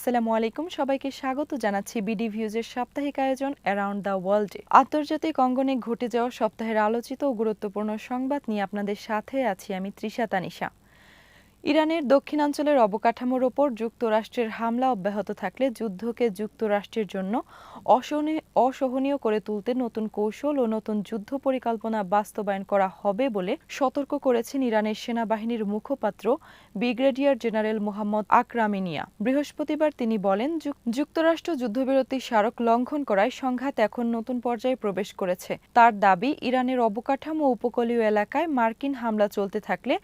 আসসালামু আলাইকুম, সবাইকে স্বাগত জানাচ্ছি বিডি ভিউজের সাপ্তাহিক আয়োজন অ্যারাউন্ড দ্য ওয়ার্ল্ডে। আন্তর্জাতিক অঙ্গনে ঘটে যাওয়া সপ্তাহের আলোচিত ও গুরুত্বপূর্ণ সংবাদ নিয়ে আপনাদের সাথে আছি আমি তৃষা তানিশা। ইরানের দক্ষিণাঞ্চলের অবকাঠামোর ওপর যুক্তরাষ্ট্রের হামলা অব্যাহত থাকলে যুদ্ধকে যুক্তরাষ্ট্রের জন্য অসহনীয় করে তুলতে নতুন কৌশল ও নতুন যুদ্ধ পরিকল্পনা বাস্তবায়ন করা হবে বলে সতর্ক করেছেন ইরানের সেনাবাহিনীর মুখপাত্র ব্রিগেডিয়ার জেনারেল মোহাম্মদ আকরামিনিয়া। বৃহস্পতিবার তিনি বলেন, যুক্তরাষ্ট্র যুদ্ধবিরতি স্মারক লঙ্ঘন করায় সংঘাত এখন নতুন পর্যায়ে প্রবেশ করেছে। তার দাবি, ইরানের অবকাঠামো উপকূলীয় এলাকায় মার্কিন হামলা চলতে থাকলে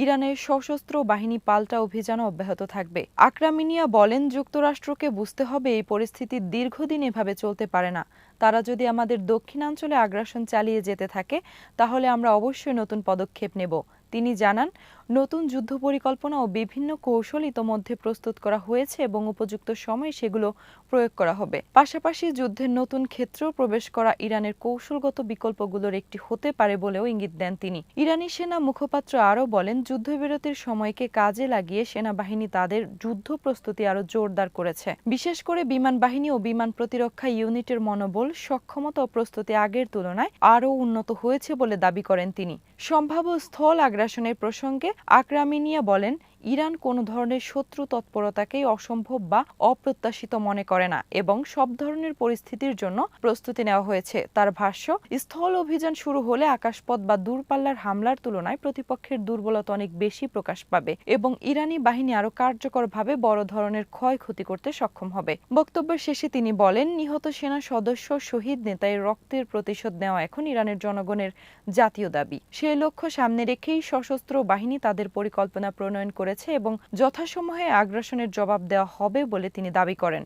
ইরানের সশস্ত্র বাহিনী পাল্টা অভিযান অব্যাহত থাকবে। আকরামিনিয়া বলেন, যুক্তরাষ্ট্রকে বুঝতে হবে এই পরিস্থিতি দীর্ঘদিন এভাবে চলতে পারে না। তারা যদি আমাদের দক্ষিণাঞ্চলে আগ্রাসন চালিয়ে যেতে থাকে তাহলে আমরা অবশ্যই নতুন পদক্ষেপ নেব। তিনি জানান, নতুন যুদ্ধ পরিকল্পনা ও বিভিন্ন কৌশল ইতোমধ্যে প্রস্তুত করা হয়েছে এবং উপযুক্ত সময়ে সেগুলো প্রয়োগ করা হবে। পাশাপাশি যুদ্ধের নতুন ক্ষেত্রেও প্রবেশ করা ইরানের কৌশলগত বিকল্পগুলোর একটি হতে পারে বলেও ইঙ্গিত দেন তিনি। ইরানি সেনা মুখপাত্র আরও বলেন, যুদ্ধবিরতির সময়কে কাজে লাগিয়ে সেনাবাহিনী তাদের যুদ্ধ প্রস্তুতি আরও জোরদার করেছে। বিশেষ করে বিমান বাহিনী ও বিমান প্রতিরক্ষা ইউনিটের মনোবল, সক্ষমতা ও প্রস্তুতি আগের তুলনায় আরও উন্নত হয়েছে বলে দাবি করেন তিনি। সম্ভাব্য স্থল আগ্রাসনের প্রসঙ্গে আকরামিনিয়া বলেন, ইরান কোনো ধরনের শত্রু তৎপরতাকেই অসম্ভব বা অপ্রত্যাশিত মনে করে না এবং সব ধরনের পরিস্থিতির জন্য প্রস্তুতি নেওয়া হয়েছে। তার ভাষ্য, স্থল অভিযান শুরু হলে আকাশপথ বা দূরপাল্লার হামলার তুলনায় প্রতিপক্ষের দুর্বলতা অনেক বেশি প্রকাশ পাবে এবং ইরানি বাহিনী আরও কার্যকরভাবে বড় ধরনের ক্ষয়ক্ষতি করতে সক্ষম হবে। বক্তব্যের শেষে তিনি বলেন, নিহত সেনা সদস্য, শহীদ নেতার রক্তের প্রতিশোধ নেওয়া এখন ইরানের জনগণের জাতীয় দাবি। সেই লক্ষ্য সামনে রেখেই সশস্ত্র বাহিনী তাদের পরিকল্পনা প্রণয়ন করেছে এবং যথাসময়ে আগ্রাসনের জবাব দেওয়া হবে বলে তিনি দাবি করেন।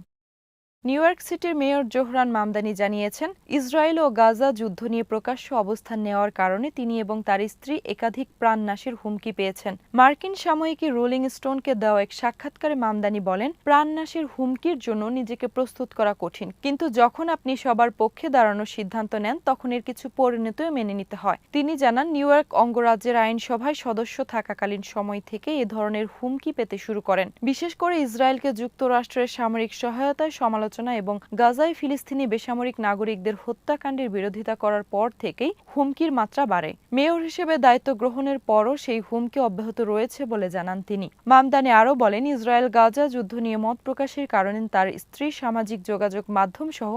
নিউ ইয়র্ক সিটির মেয়র জোহরান মামদানি জানিয়েছেন, ইসরায়েল ও গাজা যুদ্ধ নিয়ে প্রকাশ্য অবস্থান নেওয়ার কারণে তিনি এবং তার স্ত্রী একাধিক প্রাণনাশের হুমকি পেয়েছেন। মার্কিন সাময়িকী রোলিং স্টোনকে দেওয়া এক সাক্ষাৎকারে মামদানি বলেন, প্রাণনাশের হুমকির জন্য নিজেকে প্রস্তুত করা কঠিন, কিন্তু যখন আপনি সবার পক্ষে দাঁড়ানোর সিদ্ধান্ত নেন তখন এর কিছু পরিণতিও মেনে নিতে হয়। তিনি জানান, নিউ ইয়র্ক অঙ্গরাজ্যের আইনসভায় সদস্য থাকাকালীন সময় থেকে এ ধরনের হুমকি পেতে শুরু করেন। বিশেষ করে ইসরায়েলকে যুক্তরাষ্ট্রের সামরিক সহায়তায় সমালোচনা এবং গাজায় ফিলিস্তিনি বেসামরিক নাগরিকদের হত্যাকাণ্ডের বিরোধিতা করার পর থেকেই হুমকির মাত্রা বাড়ে। মেয়র হিসেবে দায়িত্ব গ্রহণের পরও সেই হুমকি অব্যাহত রয়েছে বলে জানান তিনি। মামদানি আরও বলেন, ইসরায়েল গাজা যুদ্ধ নিয়ে মত প্রকাশের কারণে তার স্ত্রী সামাজিক যোগাযোগ মাধ্যম সহ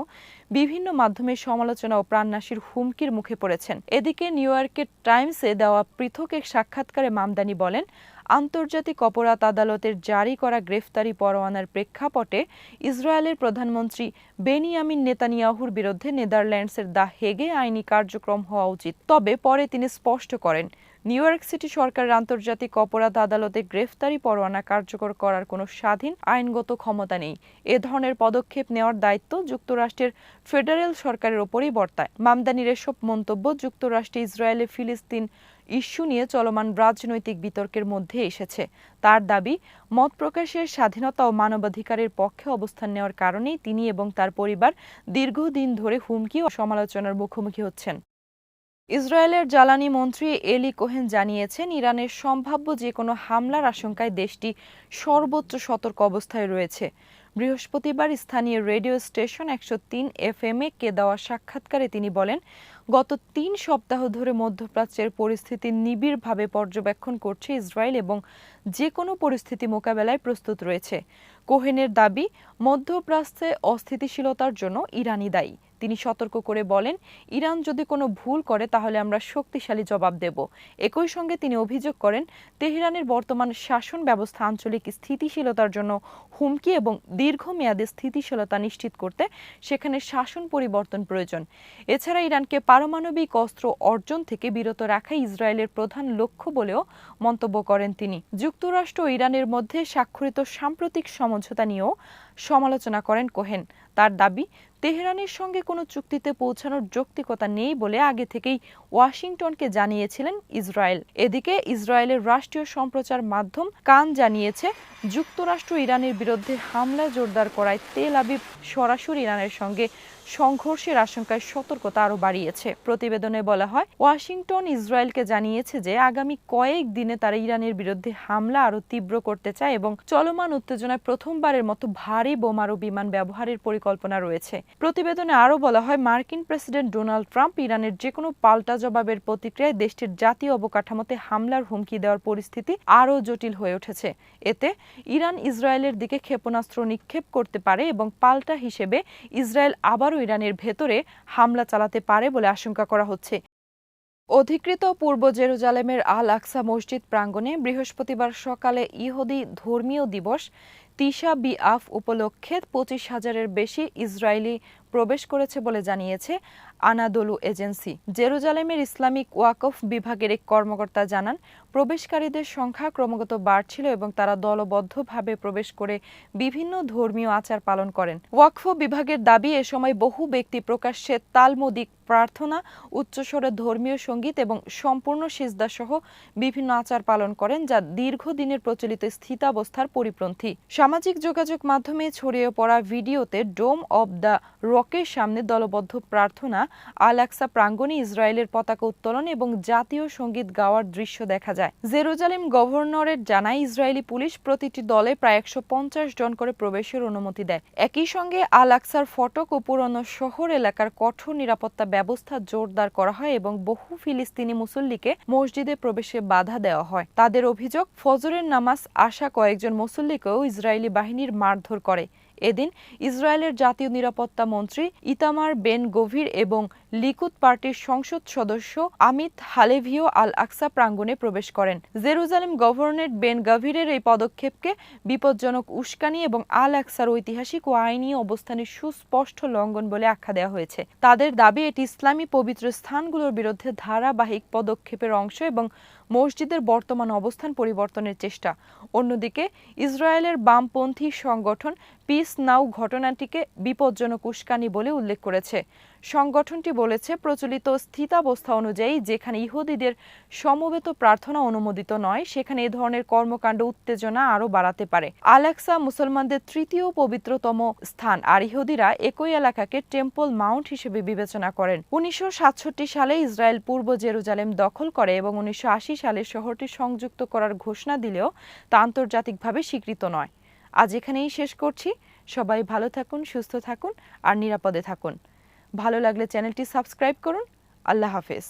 বিভিন্ন মাধ্যমে সমালোচনা ও প্রাণনাশের হুমকির মুখে পড়েছেন। এদিকে নিউ ইয়র্কের টাইমসে দেওয়া পৃথক এক সাক্ষাৎকারে মামদানি বলেন, আন্তর্জাতিক অপরাধ আদালতের জারি করা গ্রেফতারি পরোয়ানার প্রেক্ষাপটে ইসরায়েলের প্রধানমন্ত্রী বেনিয়ামিন নেতানিয়াহুর বিরুদ্ধে নেদারল্যান্ডসের দ্য হেগে আইনি কার্যক্রম হওয়া উচিত। তবে পরে তিনি স্পষ্ট করেন, নিউ ইয়র্ক সিটি সরকারের আন্তর্জাতিক অপরাধ আদালতে গ্রেফতারি পরোয়ানা কার্যকর করার কোনো স্বাধীন আইনগত ক্ষমতা নেই। এ ধরনের পদক্ষেপ নেওয়ার দায়িত্ব যুক্তরাষ্ট্রের ফেডারেল সরকারের ওপরই বর্তায়। মামদানির এসব মন্তব্য যুক্তরাষ্ট্রে ইসরায়েলে ফিলিস্তিন ইস্যু নিয়ে চলমান রাজনৈতিক বিতর্কের মধ্যে এসেছে। তার দাবি, মত প্রকাশের স্বাধীনতা ও মানবাধিকারের পক্ষে অবস্থান নেওয়ার কারণেই তিনি এবং তার পরিবার দীর্ঘদিন ধরে হুমকি ও সমালোচনার মুখোমুখি হচ্ছেন। ইসরায়েলের জ্বালানি মন্ত্রী এলি কোহেন জানিয়েছেন, ইরানের সম্ভাব্য যে কোনো হামলার আশঙ্কায় দেশটি সর্বোচ্চ সতর্ক অবস্থায় রয়েছে। বৃহস্পতিবার স্থানীয় রেডিও স্টেশন 103 FM কে দেওয়া সাক্ষাৎকারে তিনি বলেন, গত 3 সপ্তাহ ধরে মধ্যপ্রাচ্যের পরিস্থিতি নিবিড়ভাবে পর্যবেক্ষণ করছে ইসরায়েল এবং যে কোনো পরিস্থিতি মোকাবেলায় প্রস্তুত রয়েছে। কোহেনের দাবি, মধ্যপ্রাচ্যে অস্থিতিশীলতার জন্য ইরানই দায়ী। তিনি সতর্ক করে বলেন, ইরান যদি কোনো ভুল করে তাহলে আমরা শক্তিশালী জবাব দেব। একই সঙ্গে তিনি অভিযোগ করেন, তেহরানের বর্তমান শাসন ব্যবস্থা আঞ্চলিক স্থিতিশীলতার জন্য হুমকি এবং দীর্ঘমেয়াদী স্থিতিশীলতা নিশ্চিত করতে সেখানে শাসন পরিবর্তন প্রয়োজন। এছাড়া ইরানকে পারমাণবিক অস্ত্র অর্জন থেকে বিরত রাখাই ইসরায়েলের প্রধান লক্ষ্য বলেও মন্তব্য করেন তিনি। যুক্তরাষ্ট্র ও ইরানের মধ্যে স্বাক্ষরিত সাম্প্রতিক সমঝোতা নিয়েও সমালোচনা করেন কোহেন। তার দাবি, তেহরানের সঙ্গে কোনো চুক্তিতে পৌঁছানোর যৌক্তিকতা নেই বলে আগে থেকেই ওয়াশিংটনকে জানিয়েছিলেন ইসরায়েল। এদিকে ইসরায়েলের রাষ্ট্রীয় সম্প্রচার মাধ্যম কান জানিয়েছে, যুক্তরাষ্ট্র ইরানের বিরুদ্ধে হামলা জোরদার করায় তেল আবিব সরাসরি ইরানের সঙ্গে সংঘর্ষের আশঙ্কায় সতর্কতা আরও বাড়িয়েছে। প্রতিবেদনে বলা হয়, ওয়াশিংটন ইসরায়েলকে জানিয়েছে যে আগামী কয়েক দিনে তারা ইরানের বিরুদ্ধে হামলা আরও তীব্র করতে চায় এবং চলমান উত্তেজনায় প্রথমবারের মতো ভারী বোমারু বিমান ব্যবহারের পরিকল্পনা রয়েছে। প্রতিবেদনে আরও বলা হয়, মার্কিন প্রেসিডেন্ট ডোনাল্ড ট্রাম্প ইরানের যেকোনো পাল্টা জবাবের প্রতিক্রিয়ায় দেশটির জাতীয় অবকাঠামোতে হামলার হুমকি দেওয়ার পরিস্থিতি আরও জটিল হয়ে উঠেছে। এতে ইরান ইসরায়েলের দিকে ক্ষেপণাস্ত্র নিক্ষেপ করতে পারে এবং পাল্টা হিসেবে ইসরায়েল আবারও ইরানের ভেতরে হামলা চালাতে পারে বলে আশঙ্কা করা হচ্ছে। অধিকৃত পূর্ব জেরুজালেমের আল আকসা মসজিদ প্রাঙ্গণে বৃহস্পতিবার সকালে ইহুদি ধর্মীয় দিবস তিশা বিআফ উপলক্ষে 25,000-এর বেশি ইসরায়েলি প্রবেশ করেছে বলে জানিয়েছে আনাদোলু এজেন্সি। জেরুজালেমের ইসলামিক ওয়াকফ বিভাগের এক কর্মকর্তা জানান, প্রবেশকারীদের সংখ্যা ক্রমাগত বাড়ছিল এবং তারা দলবদ্ধভাবে প্রবেশ করে বিভিন্ন ধর্মীয় আচার পালন করেন। ওয়াকফ বিভাগের দাবি, এ সময় বহু ব্যক্তি প্রকাশ্যে তালমুদিক প্রার্থনা, উচ্চস্বরে ধর্মীয় সঙ্গীত এবং সম্পূর্ণ সিজদা সহ বিভিন্ন আচার পালন করেন, যা দীর্ঘদিনের প্রচলিত স্থিতাবস্থার পরিপন্থী। সামাজিক যোগাযোগ মাধ্যমে ছড়িয়ে পড়া ভিডিওতে ডোম অব দ্য রকের সামনে দলবদ্ধ প্রার্থনা, আল আকসা প্রাঙ্গণে ইসরায়েলের পতাকা উত্তোলন এবং জাতীয় সঙ্গীত গাওয়ার দৃশ্য দেখা যায়। জেরুজালেম গভর্নরেট জানায়, ইসরায়েলি পুলিশ প্রতিটি দলে প্রায় 150 জন করে প্রবেশের অনুমতি দেয়। একই সঙ্গে আল আকসার ফটক ও পুরনো শহর এলাকার কঠোর নিরাপত্তা ব্যবস্থা জোরদার করা হয় এবং বহু ফিলিস্তিনি মুসল্লিকে মসজিদে প্রবেশে বাধা দেওয়া হয়। তাদের অভিযোগ, ফজরের নামাজ আসা কয়েকজন মুসল্লিকেও ইসরায়েলি বাহিনীর মারধর করে। এদিন ইসরায়েলের জাতীয় নিরাপত্তা মন্ত্রী ইতামার বেন গভির এবং লিকুদ পার্টির সংসদ সদস্য আমিত হালেভিও আল আকসা প্রাঙ্গণে প্রবেশ করেন। জেরুজালেম গভর্নর বেন গভিরের এই পদক্ষেপকে বিপজ্জনক উস্কানি এবং আল আকসার ঐতিহাসিক ও আইনি অবস্থানের সুস্পষ্ট লঙ্ঘন বলে আখ্যা দেওয়া হয়েছে। তাদের দাবি, এটি ইসলামী পবিত্র স্থানগুলোর বিরুদ্ধে ধারাবাহিক পদক্ষেপের অংশ এবং মসজিদের বর্তমান অবস্থান পরিবর্তনের চেষ্টা। অন্যদিকে ইসরায়েলের বামপন্থী সংগঠন পিস নাও ঘটনাটিকে বিপজ্জনক উস্কানি বলে উল্লেখ করেছে। সংগঠনটি বলেছে, প্রচলিত স্থিতাবস্থা অনুযায়ী যেখানে ইহুদিদের সমবেত প্রার্থনা অনুমোদিত নয়, সেখানে এ ধরনের কর্মকাণ্ড উত্তেজনা আরও বাড়াতে পারে। আল আকসা মুসলমানদের তৃতীয় পবিত্রতম স্থান, আর ইহুদিরা একই এলাকাকে টেম্পল মাউন্ট হিসেবে বিবেচনা করেন। 1967 সালে ইসরায়েল পূর্ব জেরুজালেম দখল করে এবং 1980 সালে শহরটি সংযুক্ত করার ঘোষণা দিলেও তা আন্তর্জাতিকভাবে স্বীকৃত নয়। আজ এখানেই শেষ করছি। সবাই ভালো থাকুন, সুস্থ থাকুন আর নিরাপদে থাকুন। ভালো লাগলে চ্যানেলটি সাবস্ক্রাইব করুন। আল্লাহ হাফেজ।